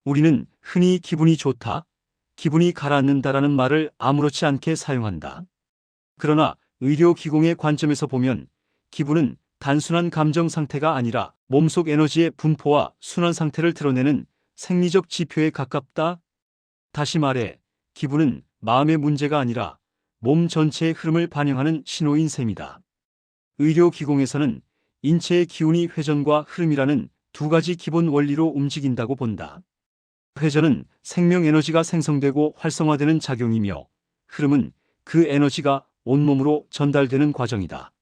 우리는 흔히 기분이 좋다, 기분이 가라앉는다라는 말을 아무렇지 않게 사용한다. 그러나 의료기공의 관점에서 보면 기분은 단순한 감정 상태가 아니라 몸속 에너지의 분포와 순환 상태를 드러내는 생리적 지표에 가깝다. 다시 말해, 기분은 마음의 문제가 아니라 몸 전체의 흐름을 반영하는 신호인 셈이다. 의료기공에서는 인체의 기운이 회전과 흐름이라는 두 가지 기본 원리로 움직인다고 본다. 회전은 생명 에너지가 생성되고 활성화되는 작용이며, 흐름은 그 에너지가 온몸으로 전달되는 과정이다.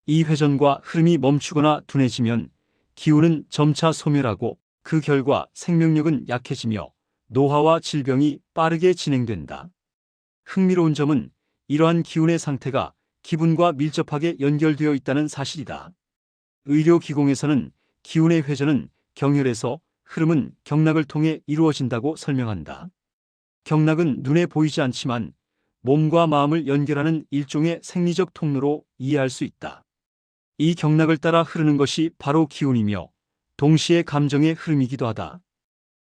이 회전과 흐름이 멈추거나 둔해지면 기운은 점차 소멸하고, 그 결과 생명력은 약해지며 노화와 질병이 빠르게 진행된다. 흥미로운 점은 이러한 기운의 상태가 기분과 밀접하게 연결되어 있다는 사실이다. 의료기공에서는 기운의 회전은 경혈에서, 흐름은 경락을 통해 이루어진다고 설명한다. 경락은 눈에 보이지 않지만 몸과 마음을 연결하는 일종의 생리적 통로로 이해할 수 있다. 이 경락을 따라 흐르는 것이 바로 기운이며 동시에 감정의 흐름이기도 하다.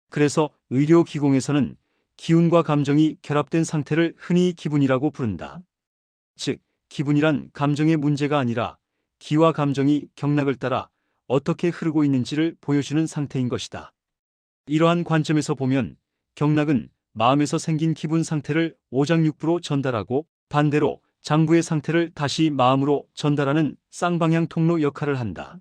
그래서 의료기공에서는 기운과 감정이 결합된 상태를 흔히 기분이라고 부른다. 즉, 기분이란 감정의 문제가 아니라 기와 감정이 경락을 따라 어떻게 흐르고 있는지를 보여주는 상태인 것이다. 이러한 관점에서 보면 경락은 마음에서 생긴 기분 상태를 오장육부로 전달하고, 반대로 장부의 상태를 다시 마음으로 전달하는 쌍방향 통로 역할을 한다.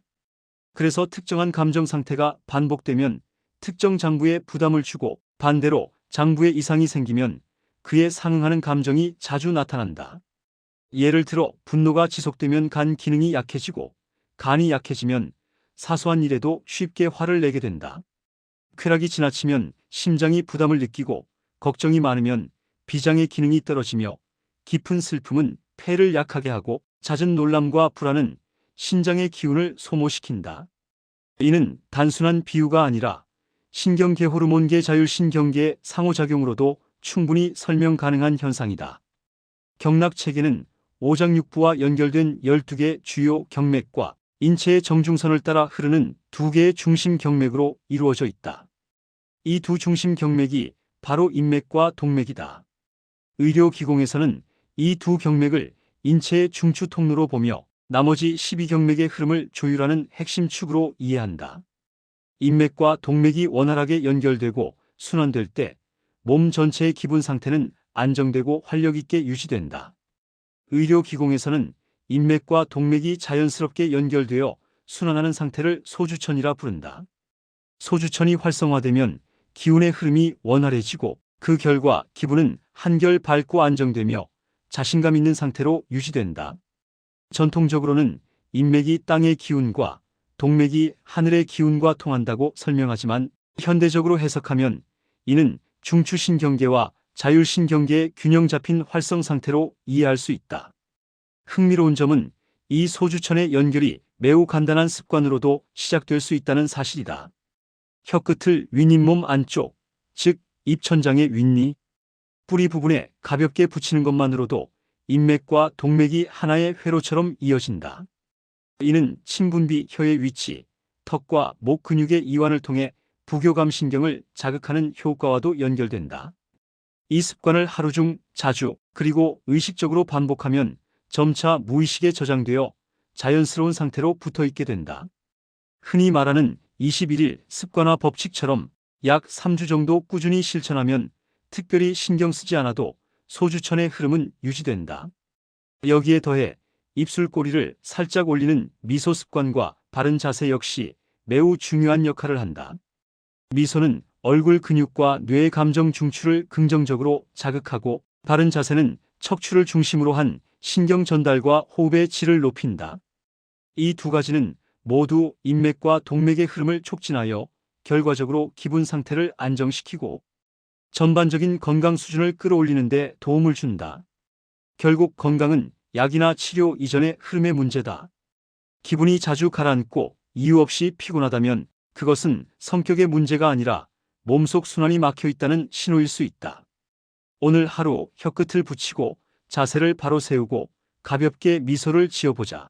그래서 특정한 감정 상태가 반복되면 특정 장부에 부담을 주고, 반대로 장부에 이상이 생기면 그에 상응하는 감정이 자주 나타난다. 예를 들어 분노가 지속되면 간 기능이 약해지고, 간이 약해지면 사소한 일에도 쉽게 화를 내게 된다. 쾌락이 지나치면 심장이 부담을 느끼고, 걱정이 많으면 비장의 기능이 떨어지며, 깊은 슬픔은 폐를 약하게 하고, 잦은 놀람과 불안은 신장의 기운을 소모시킨다. 이는 단순한 비유가 아니라 신경계 호르몬계 자율신경계의 상호작용으로도 충분히 설명 가능한 현상이다. 경락체계는 오장육부와 연결된 12개의 주요 경맥과 인체의 정중선을 따라 흐르는 두 개의 중심 경맥으로 이루어져 있다. 이 두 중심 경맥이 바로 인맥과 동맥이다. 의료기공에서는 이 두 경맥을 인체의 중추 통로로 보며 나머지 12경맥의 흐름을 조율하는 핵심 축으로 이해한다. 인맥과 동맥이 원활하게 연결되고 순환될 때 몸 전체의 기분 상태는 안정되고 활력 있게 유지된다. 의료기공에서는 인맥과 동맥이 자연스럽게 연결되어 순환하는 상태를 소주천이라 부른다. 소주천이 활성화되면 기운의 흐름이 원활해지고, 그 결과 기분은 한결 밝고 안정되며 자신감 있는 상태로 유지된다. 전통적으로는 인맥이 땅의 기운과 동맥이 하늘의 기운과 통한다고 설명하지만, 현대적으로 해석하면 이는 중추신경계와 자율신경계의 균형 잡힌 활성 상태로 이해할 수 있다. 흥미로운 점은 이 소주천의 연결이 매우 간단한 습관으로도 시작될 수 있다는 사실이다. 혀끝을 윗잇몸 안쪽, 즉 입천장의 윗니, 뿌리 부분에 가볍게 붙이는 것만으로도 인맥과 동맥이 하나의 회로처럼 이어진다. 이는 침분비 혀의 위치, 턱과 목 근육의 이완을 통해 부교감 신경을 자극하는 효과와도 연결된다. 이 습관을 하루 중 자주, 그리고 의식적으로 반복하면 점차 무의식에 저장되어 자연스러운 상태로 붙어있게 된다. 흔히 말하는 21일 습관화 법칙처럼 약 3주 정도 꾸준히 실천하면 특별히 신경 쓰지 않아도 소주천의 흐름은 유지된다. 여기에 더해 입술꼬리를 살짝 올리는 미소 습관과 바른 자세 역시 매우 중요한 역할을 한다. 미소는 얼굴 근육과 뇌의 감정 중추를 긍정적으로 자극하고, 바른 자세는 척추를 중심으로 한 신경 전달과 호흡의 질을 높인다. 이 두 가지는 모두 인맥과 동맥의 흐름을 촉진하여 결과적으로 기분 상태를 안정시키고 전반적인 건강 수준을 끌어올리는 데 도움을 준다. 결국 건강은 약이나 치료 이전의 흐름의 문제다. 기분이 자주 가라앉고 이유 없이 피곤하다면 그것은 성격의 문제가 아니라 몸속 순환이 막혀 있다는 신호일 수 있다. 오늘 하루 혀끝을 붙이고 자세를 바로 세우고 가볍게 미소를 지어보자.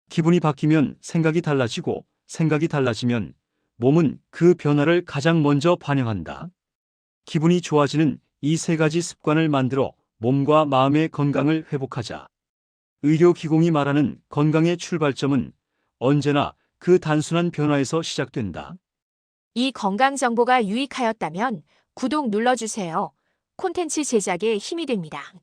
기분이 바뀌면 생각이 달라지고, 생각이 달라지면 몸은 그 변화를 가장 먼저 반영한다. 기분이 좋아지는 이 세 가지 습관을 만들어 몸과 마음의 건강을 회복하자. 의료기공이 말하는 건강의 출발점은 언제나 그 단순한 변화에서 시작된다. 이 건강 정보가 유익하였다면 구독 눌러주세요. 콘텐츠 제작에 힘이 됩니다.